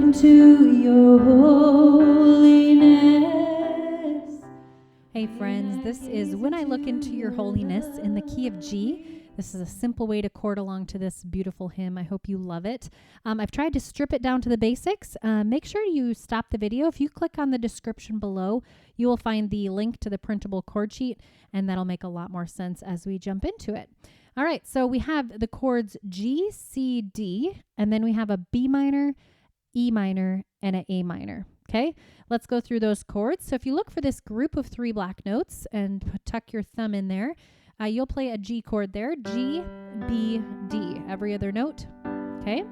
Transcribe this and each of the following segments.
into your holiness. Hey friends, this is When I Look Into Your Holiness in the key of G. This is a simple way to chord along to this beautiful hymn. I hope you love it. I've tried to strip it down to the basics. Make sure you stop the video. If you click on the description below, you will find the link to the printable chord sheet, and that'll make a lot more sense as we jump into it. All right, so we have the chords G, C, D, and then we have a B minor, E minor, and an A minor. Okay, let's go through those chords. So if you look for this group of 3 black notes and tuck your thumb in there, you'll play a G chord there, G, B, D, every other note, okay?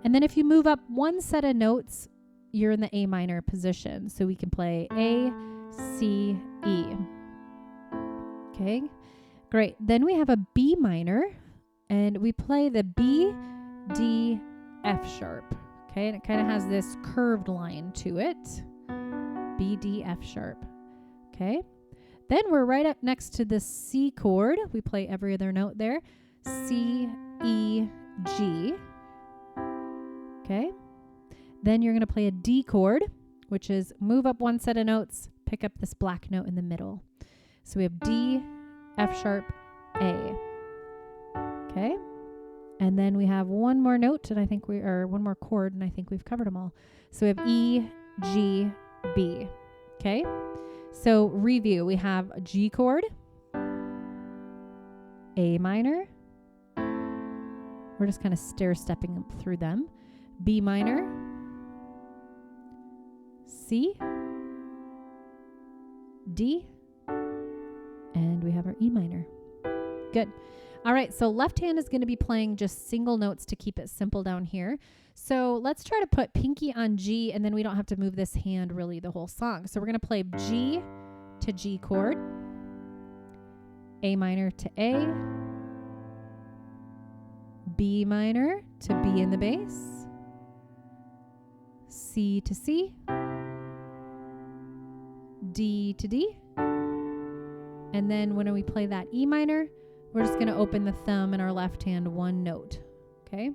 And then if you move up one set of notes, you're in the A minor position. So we can play A, C, E. Okay, great. Then we have a B minor, and we play the B, D, F sharp. Okay, and it kind of has this curved line to it. B, D, F sharp. Okay. Then we're right up next to the C chord. We play every other note there. C, E, G. Okay. Then you're going to play a D chord, which is move up one set of notes, pick up this black note in the middle. So we have D, F sharp, A. Okay. And then we have one more note, and I think one more chord, and I think we've covered them all. So we have E, G, B. Okay. So review, we have a G chord, A minor, we're just kind of stair-stepping through them, B minor, C, D, and we have our E minor. Good. All right, so left hand is going to be playing just single notes to keep it simple down here. So let's try to put pinky on G, and then we don't have to move this hand really the whole song. So we're going to play G to G chord, A minor to A, B minor to B in the bass, C to C, D to D, and then when we play that E minor, we're just going to open the thumb in our left hand one note. Okay.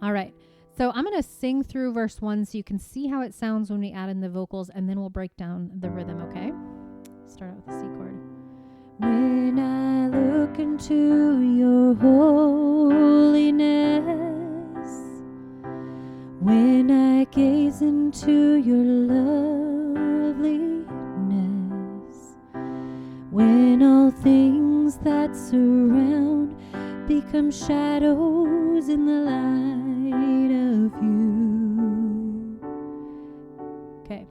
All right. So I'm going to sing through verse 1 so you can see how it sounds when we add in the vocals, and then we'll break down the rhythm. Okay. Start out with the C chord. When I look into your holiness, when I gaze into your loveliness, when all things that surround become shadows in the light of you. Okay.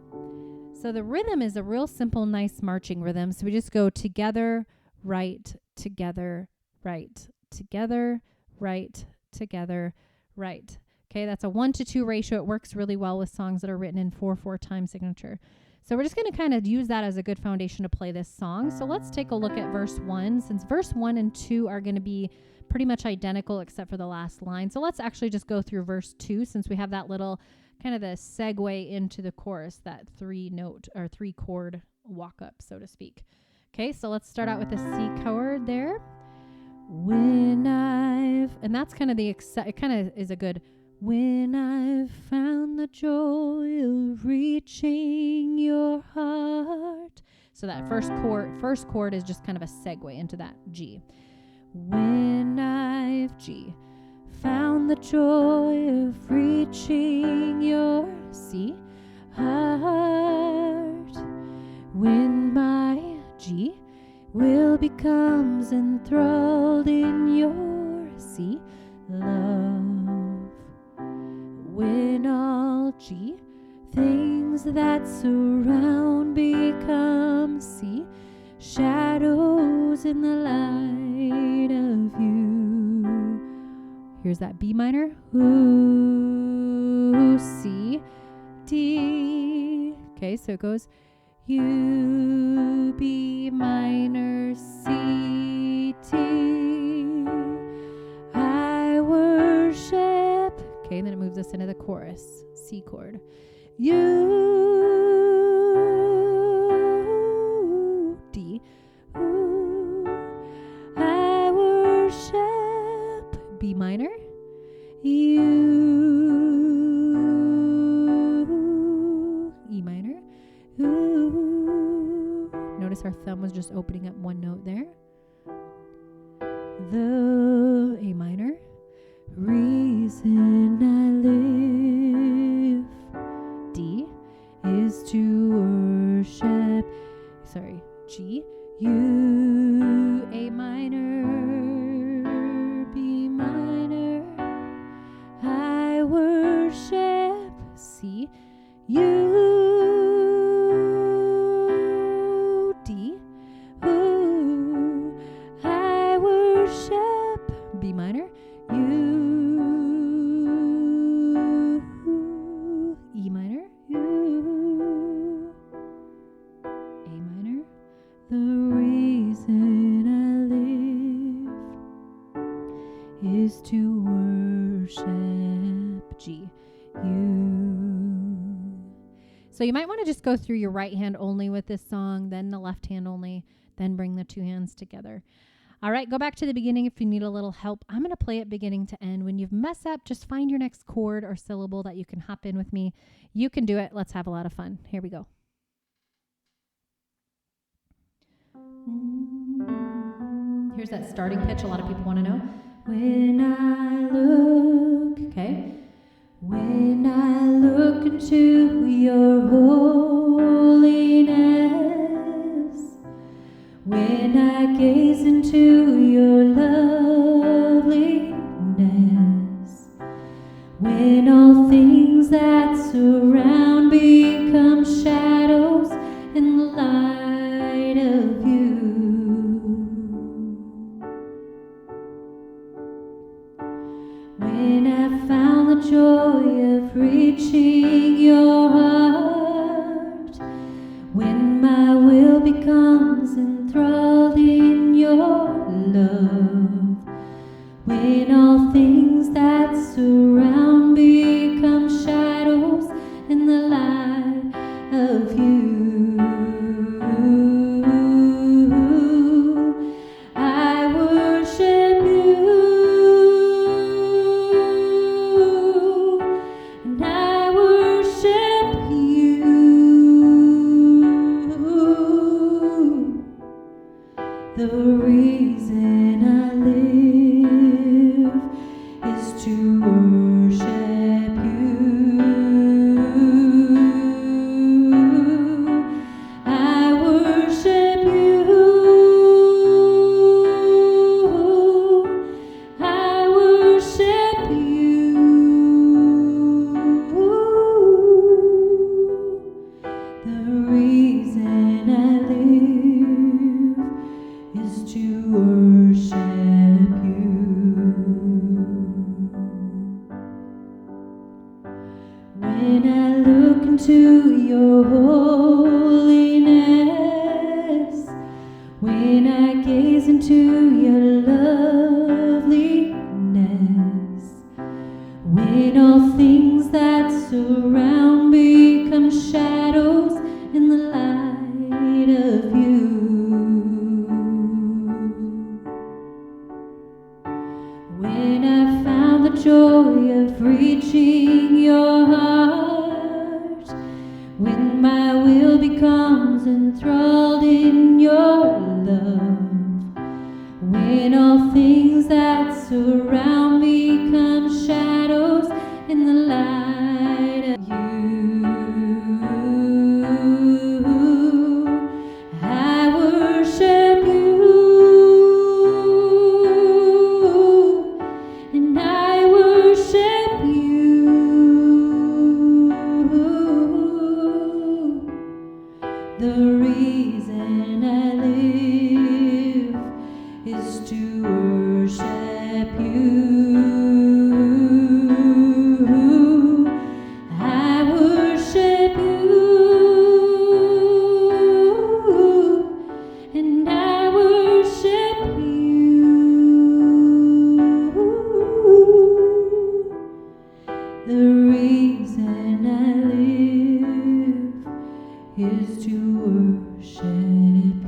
So the rhythm is a real simple, nice marching rhythm. So we just go together, right, together, right, together, right, together, right. Okay, that's a 1-to-2 ratio. It works really well with songs that are written in 4/4 time signature. So we're just going to kind of use that as a good foundation to play this song. So let's take a look at verse 1, since verse 1 and 2 are going to be pretty much identical except for the last line. So let's actually just go through verse 2, since we have that little kind of the segue into the chorus, that 3-note or 3-chord walk up, so to speak. Okay, so let's start out with the C chord there. And that's kind of it kind of is a good, when I've found the joy of reaching your heart. So that first chord is just kind of a segue into that G. When I've G found the joy of reaching your C heart, when my G will becomes enthralled in your C love. When all G things that surround become C shadows in the light of you. Here's that B minor. Ooh, C, D. Okay, so it goes U, B minor, C, D. I worship. Okay, and then it moves us into the chorus, C chord. U, D. Ooh, I worship. B minor. You, Our thumb was just opening up one note there. The A minor. Reason I live. D is to worship. Sorry, G. You. A minor. B minor. I worship. C. You. D. Ooh. I worship. B minor. You. E minor. You. A minor. The reason I live is to worship. G. You. So you might want to just go through your right hand only with this song, then the left hand only, then bring the two hands together. All right, go back to the beginning if you need a little help. I'm going to play it beginning to end. When you've messed up, just find your next chord or syllable that you can hop in with me. You can do it. Let's have a lot of fun. Here we go. Here's that starting pitch a lot of people want to know. When I look, okay. When I look into your holiness, when I gaze into your loveliness, when all things that surround become shadows in the light of you. When I found the joy of reaching your heart, when my will becomes enthralled in your love, when all things that surround become shadows in the light of you. I worship you, and I worship you. The reason I live is to worship you. I worship you. I worship you. The reason I live is to worship you. When I look into your holiness, when I gaze into your loveliness, when all things that surround become shadows in the light of you. When I found the joy of reaching your heart, when my will becomes enthralled in your love, when all things that surround become shadows in the light of you. I worship you, and I worship you. The reason I live is to worship you. I worship you, and I worship you. The reason I live is to worship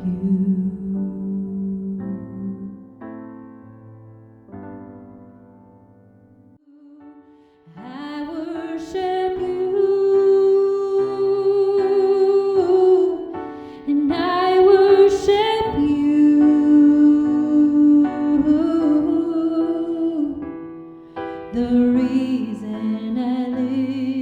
you. I worship you, and I worship the reason I live.